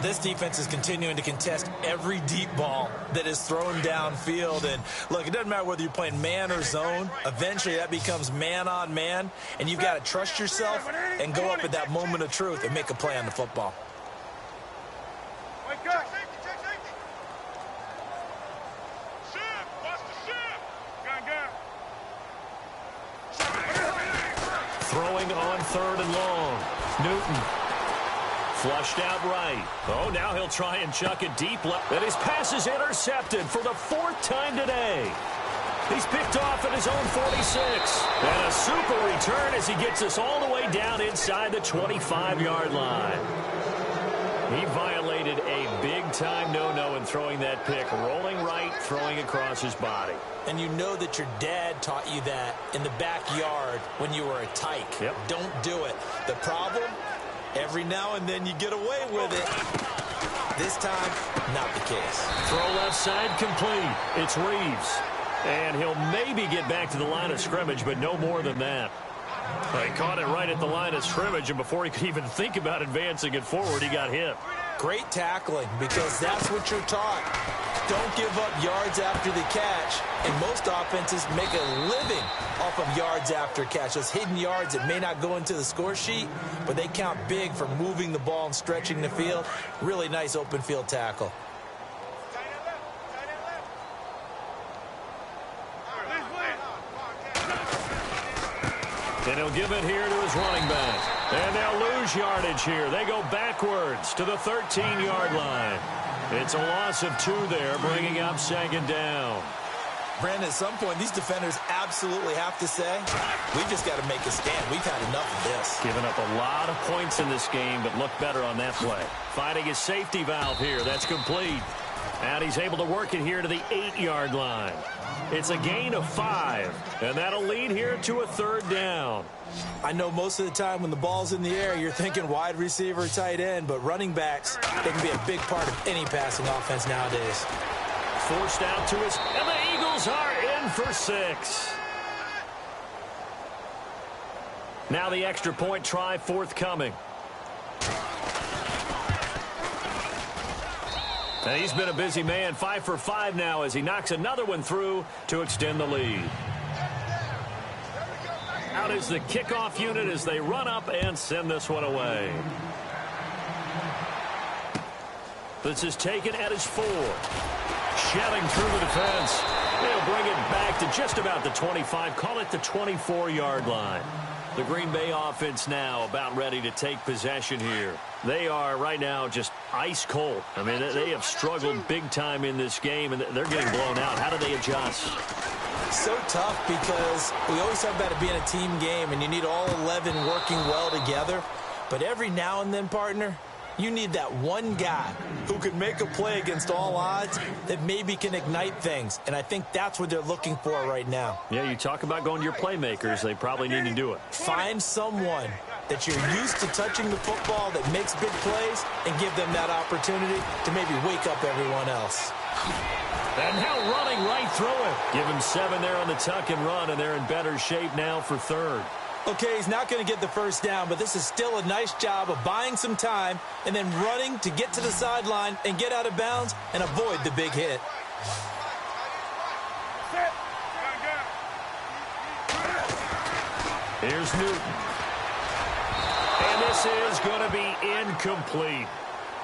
This defense is continuing to contest every deep ball that is thrown downfield. And, look, it doesn't matter whether you're playing man or zone. Eventually, that becomes man on man. And you've got to trust yourself and go up at that moment of truth and make a play on the football. Throwing on 3rd and long. Newton. Flushed out right. Oh, now he'll try and chuck it deep left. And his pass is intercepted for the 4th time today. He's picked off at his own 46. And a super return as he gets us all the way down inside the 25-yard line. He violated a big-time no-no in throwing that pick. Rolling right, throwing across his body. And you know that your dad taught you that in the backyard when you were a tyke. Yep. Don't do it. The problem, every now and then you get away with it. This time, not the case. Throw left side complete. It's Reeves. And he'll maybe get back to the line of scrimmage, but no more than that. He caught it right at the line of scrimmage, and before he could even think about advancing it forward, he got hit. Great tackling, because that's what you're taught. Don't give up yards after the catch. And most offenses make a living off of yards after catch. Those hidden yards that may not go into the score sheet, but they count big for moving the ball and stretching the field. Really nice open field tackle. And he'll give it here to his running back. And they'll lose yardage here. They go backwards to the 13-yard line. It's a loss of 2 there, bringing up 2nd down. Brandon, at some point, these defenders absolutely have to say, we've just got to make a stand. We've had enough of this. Giving up a lot of points in this game, but look better on that play. Finding his safety valve here. That's complete. And he's able to work it here to the 8-yard line. It's a gain of 5, and that'll lead here to a 3rd down. I know most of the time when the ball's in the air, you're thinking wide receiver, tight end, but running backs, they can be a big part of any passing offense nowadays. Forced out to his, and the Eagles are in for 6. Now the extra point try forthcoming. And he's been a busy man, 5 for 5 now as he knocks another one through to extend the lead. Out is the kickoff unit as they run up and send this one away. This is taken at his 4. Shelling through the defense. They'll bring it back to just about the 25. Call it the 24-yard line. The Green Bay offense now about ready to take possession here. They are right now just ice cold. I mean, they have struggled big time in this game, and they're getting blown out. How do they adjust? So tough because we always talk about it being a team game, and you need all 11 working well together. But every now and then, partner, you need that one guy who can make a play against all odds that maybe can ignite things. And I think that's what they're looking for right now. Yeah, you talk about going to your playmakers. They probably need to do it. Find someone that you're used to touching the football that makes big plays and give them that opportunity to maybe wake up everyone else. And now running right through it. Give him 7 there on the tuck and run, and they're in better shape now for 3rd. Okay, he's not going to get the first down, but this is still a nice job of buying some time and then running to get to the sideline and get out of bounds and avoid the big hit. Here's Newton. And this is going to be incomplete.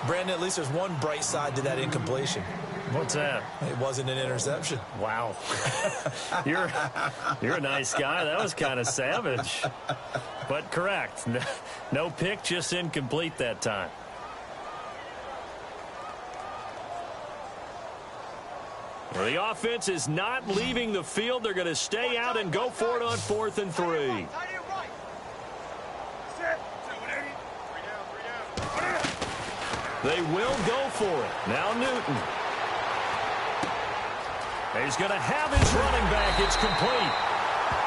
Brandon, at least there's one bright side to that incompletion. What's that? It wasn't an interception. Wow. You're a nice guy. That was kind of savage. But correct. No pick, just incomplete that time. Well, the offense is not leaving the field. They're going to stay out and go for it on 4th and 3. They will go for it. Now Newton. He's going to have his running back. It's complete.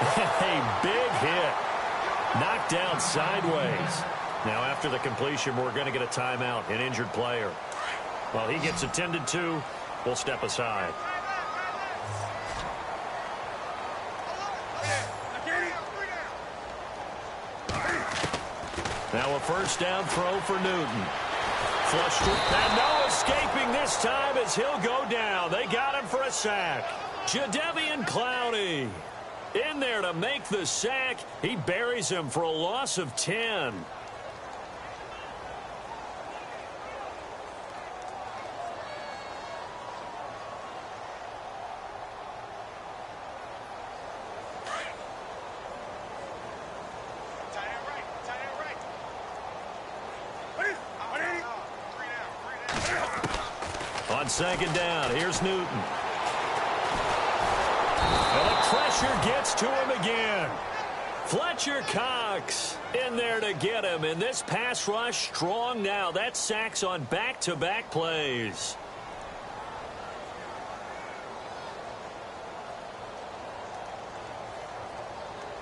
A big hit. Knocked down sideways. Now after the completion, we're going to get a timeout, an injured player. While he gets attended to, we'll step aside. Now a first down throw for Newton. Flushed it, and no escaping this time as he'll go down. They got him for a sack. Jadeveon Clowney in there to make the sack. He buries him for a loss of 10. On 2nd down, here's Newton. And the pressure gets to him again. Fletcher Cox in there to get him. And this pass rush strong now. That's sacks on back-to-back plays.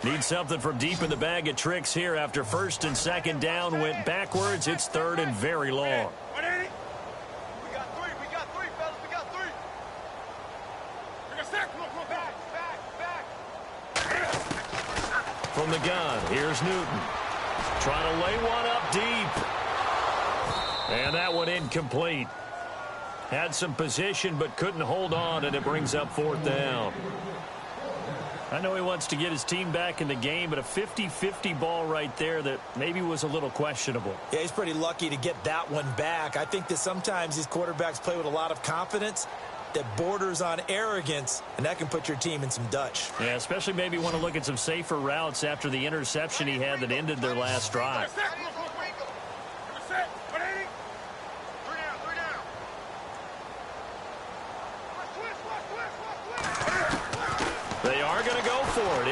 Need something from deep in the bag of tricks here after 1st and 2nd down went backwards. It's 3rd and very long. From the gun, here's Newton. Trying to lay one up deep. And that one incomplete. Had some position but couldn't hold on, and it brings up 4th down. I know he wants to get his team back in the game, but a 50-50 ball right there that maybe was a little questionable. Yeah, he's pretty lucky to get that one back. I think that sometimes these quarterbacks play with a lot of confidence that borders on arrogance, and that can put your team in some Dutch. Yeah, especially maybe want to look at some safer routes after the interception he had that ended their last drive.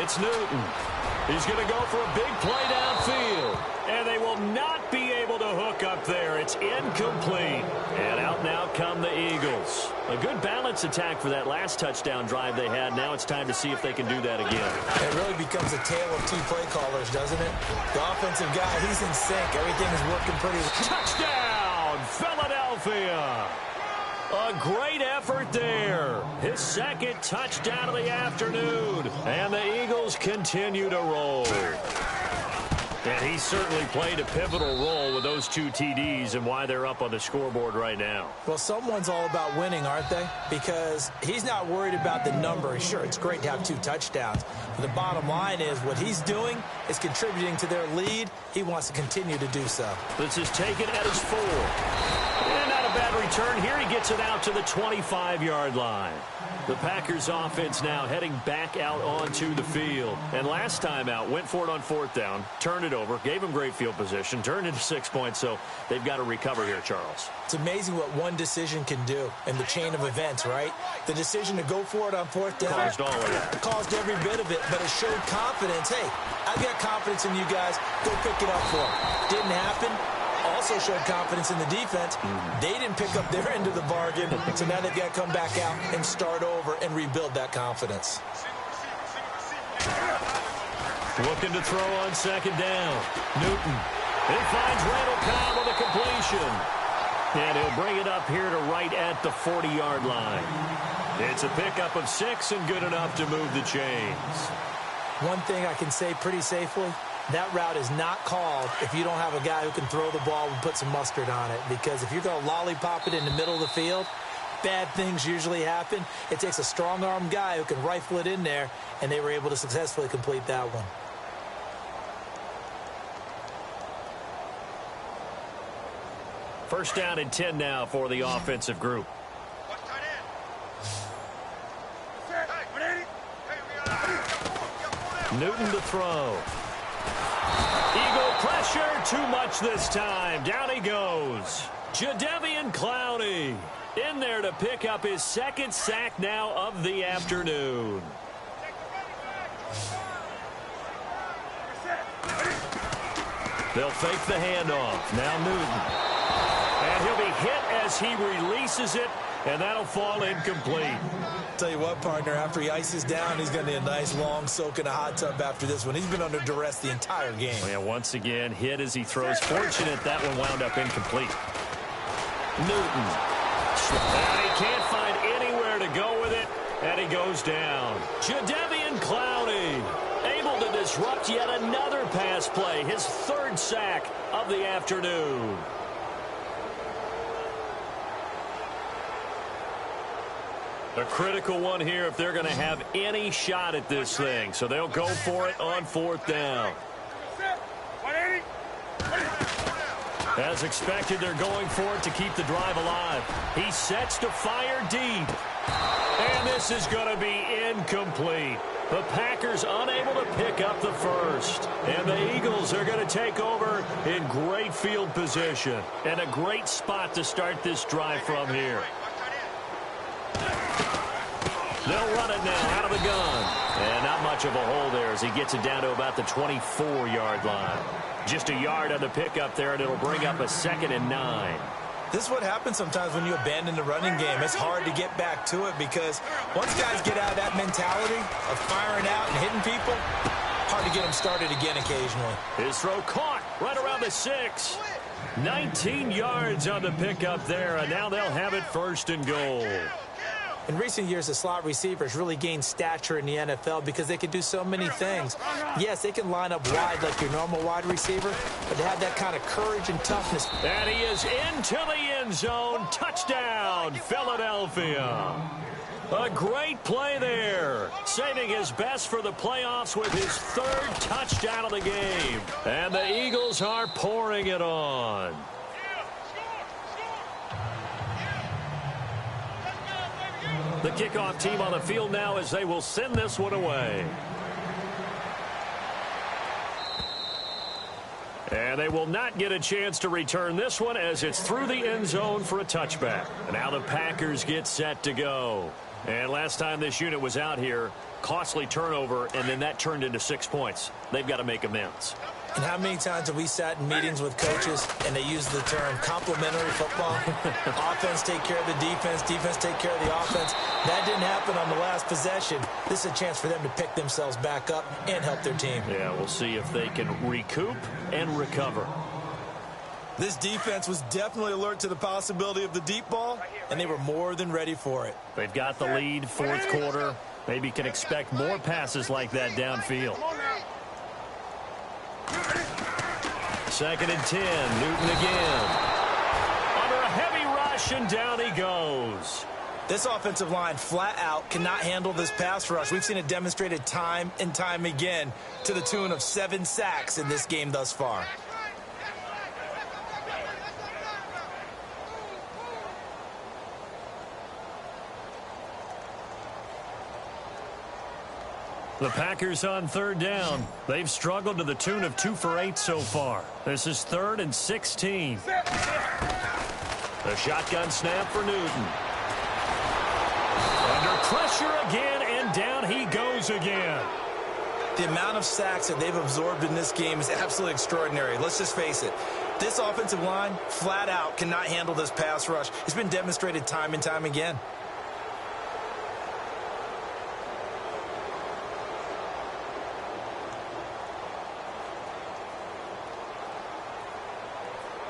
It's Newton. He's going to go for a big play downfield. And they will not be able to hook up there. It's incomplete. And out now come the Eagles. A good balance attack for that last touchdown drive they had. Now it's time to see if they can do that again. It really becomes a tale of two play callers, doesn't it? The offensive guy, he's in sync. Everything is working pretty well. Touchdown, Philadelphia. A great effort there. His second touchdown of the afternoon. And the Eagles continue to roll. And he certainly played a pivotal role with those two TDs and why they're up on the scoreboard right now. Well, someone's all about winning, aren't they? Because he's not worried about the number. Sure, it's great to have 2 touchdowns. But the bottom line is what he's doing is contributing to their lead. He wants to continue to do so. This is taken at his 4. And not a bad return here. He gets it out to the 25-yard line. The Packers offense now heading back out onto the field. And last time out, went for it on 4th down, turned it over, gave them great field position, turned into 6 points, so they've got to recover here, Charles. It's amazing what one decision can do in the chain of events, right? The decision to go for it on 4th down caused all of that. Caused every bit of it, but it showed confidence. Hey, I've got confidence in you guys. Go pick it up for them. Didn't happen. Also showed confidence in the defense. They didn't pick up their end of the bargain, so now they've got to come back out and start over and rebuild that confidence. Looking to throw on 2nd down. Newton. He finds Randall Cobb with a completion. And he'll bring it up here to right at the 40-yard line. It's a pickup of 6 and good enough to move the chains. One thing I can say pretty safely, that route is not called if you don't have a guy who can throw the ball and put some mustard on it. Because if you're going to lollipop it in the middle of the field, bad things usually happen. It takes a strong-arm guy who can rifle it in there, and they were able to successfully complete that one. First down and 10 now for the offensive group. Newton to throw. Eagle pressure, too much this time. Down he goes. Jadeveon Clowney in there to pick up his 2nd sack now of the afternoon. They'll fake the handoff. Now Newton. And he'll be hit as he releases it, and that'll fall incomplete. Tell you what, partner, after he ices down, he's going to need a nice long soak in a hot tub after this one. He's been under duress the entire game. Yeah, once again, hit as he throws. Fortunate that one wound up incomplete. Newton. And he can't find anywhere to go with it, and he goes down. Jadeveon Clowney able to disrupt yet another pass play. His 3rd sack of the afternoon. A critical one here if they're going to have any shot at this thing. So they'll go for it on 4th down. As expected, they're going for it to keep the drive alive. He sets to fire deep. And this is going to be incomplete. The Packers unable to pick up the first. And the Eagles are going to take over in great field position. And a great spot to start this drive from here. They'll run it now out of the gun. And not much of a hole there as he gets it down to about the 24-yard line. Just a yard on the pickup there, and it'll bring up a 2nd and 9. This is what happens sometimes when you abandon the running game. It's hard to get back to it because once guys get out of that mentality of firing out and hitting people, hard to get them started again occasionally. His throw caught right around the 6. 19 yards on the pickup there, and now they'll have it 1st and goal. In recent years, the slot receivers really gained stature in the NFL because they can do so many things. Yes, they can line up wide like your normal wide receiver, but they have that kind of courage and toughness. And he is into the end zone. Touchdown, Philadelphia. A great play there. Saving his best for the playoffs with his 3rd touchdown of the game. And the Eagles are pouring it on. The kickoff team on the field now as they will send this one away. And they will not get a chance to return this one as it's through the end zone for a touchback. And now the Packers get set to go. And last time this unit was out here, costly turnover, and then that turned into 6 points. They've got to make amends. And how many times have we sat in meetings with coaches and they use the term complementary football? Offense take care of the defense, defense take care of the offense. That didn't happen on the last possession. This is a chance for them to pick themselves back up and help their team. Yeah, we'll see if they can recoup and recover. This defense was definitely alert to the possibility of the deep ball, and they were more than ready for it. They've got the lead, fourth quarter. Maybe can expect more passes like that downfield. 2nd and 10, Newton again. Under a heavy rush, and down he goes. This offensive line flat out cannot handle this pass rush. We've seen it demonstrated time and time again to the tune of 7 sacks in this game thus far. The Packers on 3rd down. They've struggled to the tune of 2 for 8 so far. This is 3rd and 16. The shotgun snap for Newton. Under pressure again, and down he goes again. The amount of sacks that they've absorbed in this game is absolutely extraordinary. Let's just face it. This offensive line, flat out, cannot handle this pass rush. It's been demonstrated time and time again.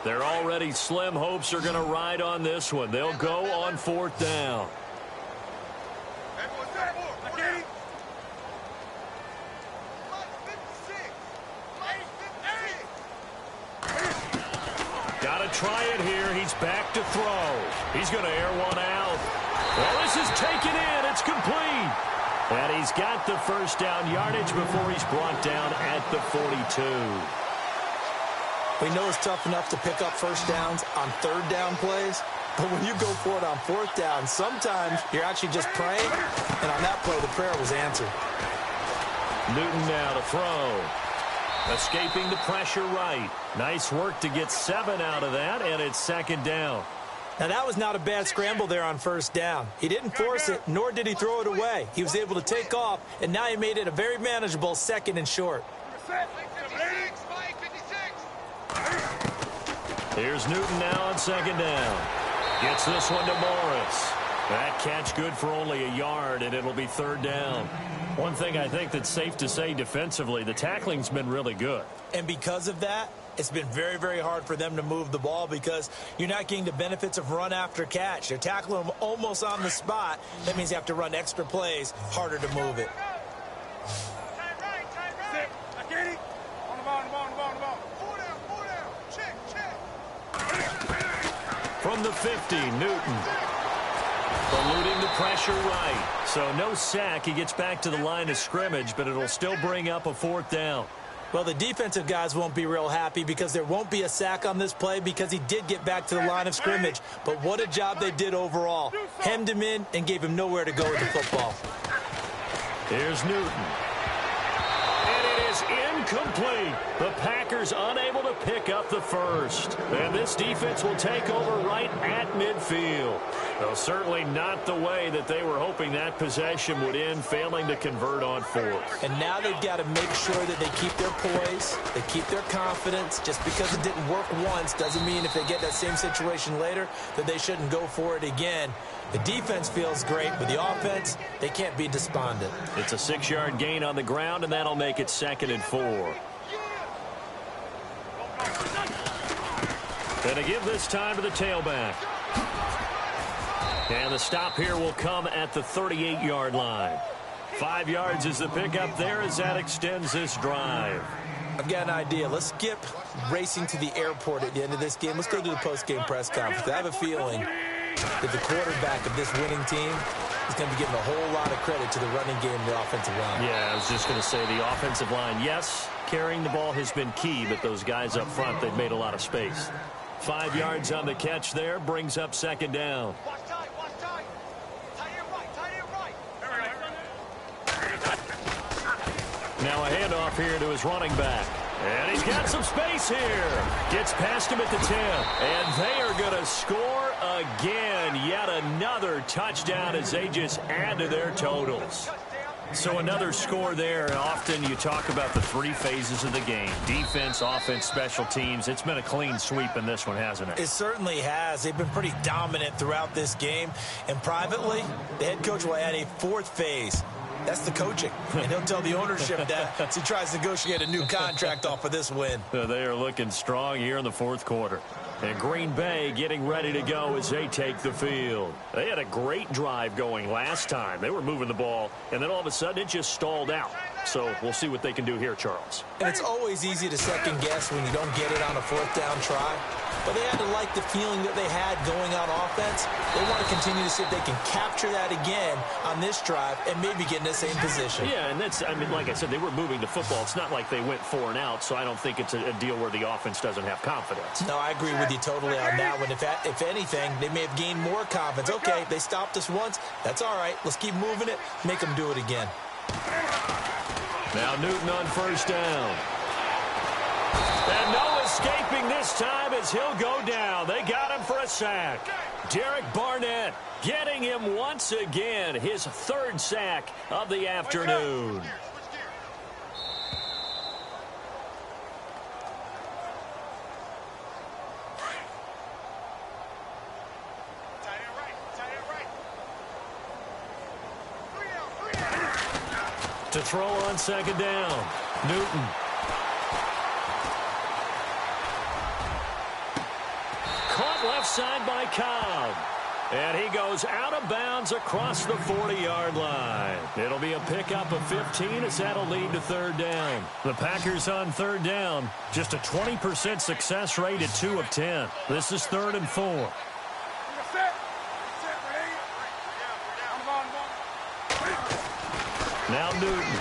Their already slim hopes are going to ride on this one. They'll go on 4th down. Got to try it here. He's back to throw. He's going to air one out. Well, this is taken in. It's complete. And he's got the first down yardage before he's brought down at the 42. We know it's tough enough to pick up first downs on 3rd down plays, but when you go for it on 4th down, sometimes you're actually just praying, and on that play, the prayer was answered. Newton now to throw. Escaping the pressure right. Nice work to get 7 out of that, and it's 2nd down. Now, that was not a bad scramble there on 1st down. He didn't force it, nor did he throw it away. He was able to take off, and now he made it a very manageable 2nd and short. Here's Newton now on 2nd down. Gets this one to Morris. That catch good for only a yard, and it'll be 3rd down. One thing I think that's safe to say defensively, the tackling's been really good. And because of that, it's been very, very hard for them to move the ball because you're not getting the benefits of run after catch. They're tackling them almost on the spot. That means you have to run extra plays, harder to move it. From the 50, Newton. Eluding the pressure right. So no sack. He gets back to the line of scrimmage, but it'll still bring up a 4th down. Well, the defensive guys won't be real happy because there won't be a sack on this play because he did get back to the line of scrimmage. But what a job they did overall. Hemmed him in and gave him nowhere to go with the football. Here's Newton. And it is incomplete. The Packers unable to pick up the first. And this defense will take over right at midfield. Though certainly not the way that they were hoping that possession would end, failing to convert on 4th. And now they've got to make sure that they keep their poise, they keep their confidence. Just because it didn't work once doesn't mean if they get that same situation later that they shouldn't go for it again. The defense feels great, but the offense, they can't be despondent. It's a 6-yard gain on the ground, and that'll make it 2nd and 4. And to give this time to the tailback. And the stop here will come at the 38-yard line. 5 yards is the pickup there as that extends this drive. I've got an idea. Let's skip racing to the airport at the end of this game. Let's go to the post-game press conference. I have a feeling that the quarterback of this winning team is going to be giving a whole lot of credit to the running game and the offensive line. Yeah, I was just going to say the offensive line, yes, carrying the ball has been key, but those guys up front, they've made a lot of space. 5 yards on the catch there, brings up 2nd down. Now a handoff here to his running back. And he's got some space here. Gets past him at the 10. And they are going to score again. Yet another touchdown as they just add to their totals. So another score there. Often you talk about the three phases of the game: defense, offense, special teams. It's been a clean sweep in this one, hasn't it? It certainly has. They've been pretty dominant throughout this game. And privately, the head coach will add a fourth phase. That's the coaching. And he'll tell the ownership that as he tries to negotiate a new contract off of this win. They are looking strong here in the fourth quarter. And Green Bay getting ready to go as they take the field. They had a great drive going last time. They were moving the ball, and then all of a sudden it just stalled out. So we'll see what they can do here, Charles. And it's always easy to second guess when you don't get it on a fourth down try. But they had to like the feeling that they had going on offense. They want to continue to see if they can capture that again on this drive and maybe get in the same position. Yeah, and that's, I mean, like I said, they were moving the football. It's not like they went 4 and out, so I don't think it's a deal where the offense doesn't have confidence. No, I agree with you totally on that one. If anything, they may have gained more confidence. Okay, they stopped us once. That's all right. Let's keep moving it. Make them do it again. Now Newton on first down. And no escaping this time as he'll go down. They got him for a sack. Derek Barnett getting him once again. His third sack of the afternoon. To throw on second down. Newton. Caught left side by Cobb. And he goes out of bounds across the 40-yard line. It'll be a pickup of 15 as that'll lead to third down. The Packers on third down. Just a 20% success rate at 2 of 10. This is 3rd and 4. Now Newton.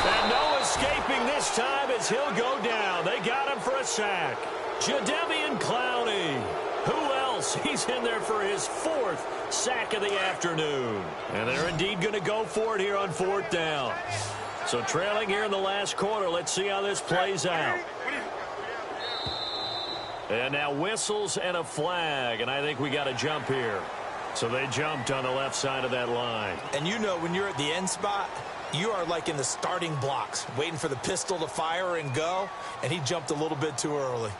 And no escaping this time as he'll go down. They got him for a sack. Jadeveon Clowney. Who else? He's in there for his 4th sack of the afternoon. And they're indeed going to go for it here on 4th down. So trailing here in the last quarter. Let's see how this plays out. And now whistles and a flag. And I think we got a jump here. So they jumped on the left side of that line. And you know when you're at the end spot, you are like in the starting blocks, waiting for the pistol to fire and go, and he jumped a little bit too early.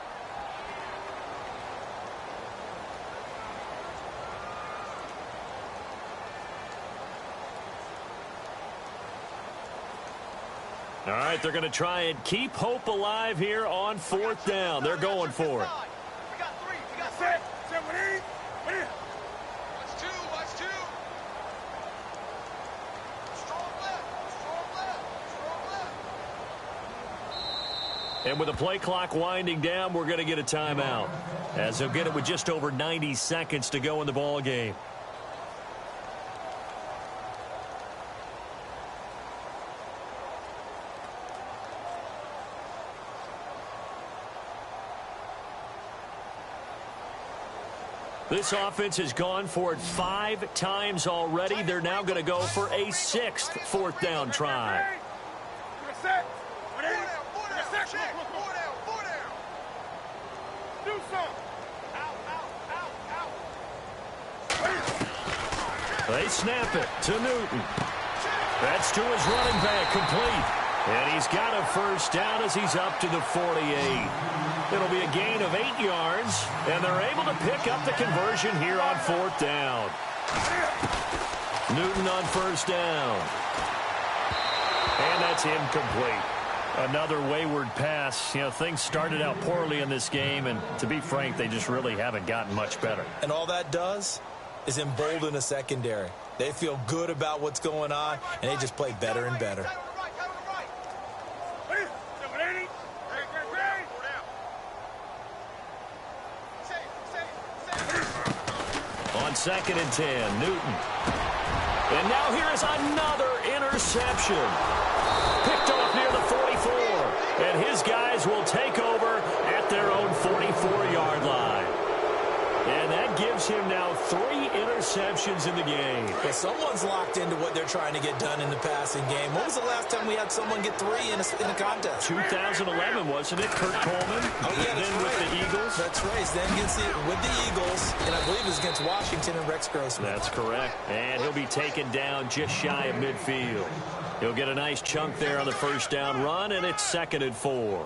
All right, they're going to try and keep hope alive here on 4th down. They're going for it. We got 3. We got 6. Watch 2. Strong left. And with the play clock winding down, we're going to get a timeout, as they'll get it with just over 90 seconds to go in the ball game. This offense has gone for it 5 times already. They're now going to go for a 6th 4th down try. They snap it to Newton. That's to his running back, complete. And he's got a first down as he's up to the 48. It'll be a gain of 8 yards, and they're able to pick up the conversion here on 4th down. Newton on first down. And that's incomplete. Another wayward pass. You know, things started out poorly in this game, and to be frank, they just really haven't gotten much better. And all that does is embolden a secondary. They feel good about what's going on, and they just play better and better. On 2nd and 10, Newton. And now here is another interception. Picked off near the 44. And his guys will take over at their own 44-yard line. And that gives him now 3 interceptions interceptions in the game. But someone's locked into what they're trying to get done in the passing game. When was the last time we had someone get 3 in a contest? 2011, wasn't it? Kurt Coleman. Oh, yeah, that's right. With the Eagles. That's right. Then with the Eagles, and I believe it was against Washington and Rex Grossman. That's correct. And he'll be taken down just shy of midfield. He'll get a nice chunk there on the first down run, and it's 2nd and 4.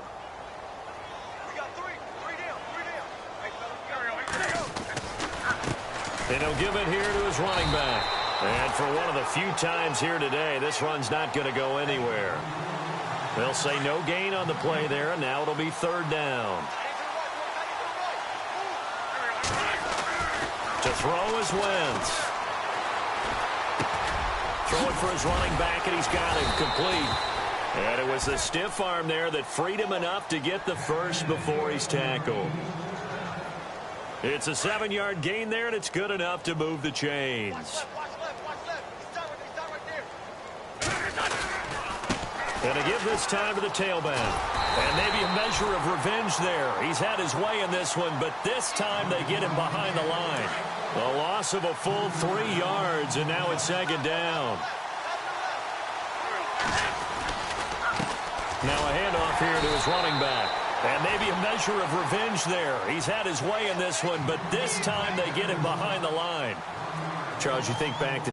And he'll give it here to his running back. And for one of the few times here today, this run's not going to go anywhere. They'll say no gain on the play there, and now it'll be 3rd down. To throw is Wentz. Throwing for his running back, and he's got it complete. And it was the stiff arm there that freed him enough to get the first before he's tackled. It's a 7-yard gain there, and it's good enough to move the chains. And to give this time to the tailback. And maybe a measure of revenge there. He's had his way in this one, but this time they get him behind the line. A loss of a full 3 yards, and now it's 2nd down. Now a handoff here to his running back. And maybe a measure of revenge there. He's had his way in this one, but this time they get him behind the line. Charles, you think back to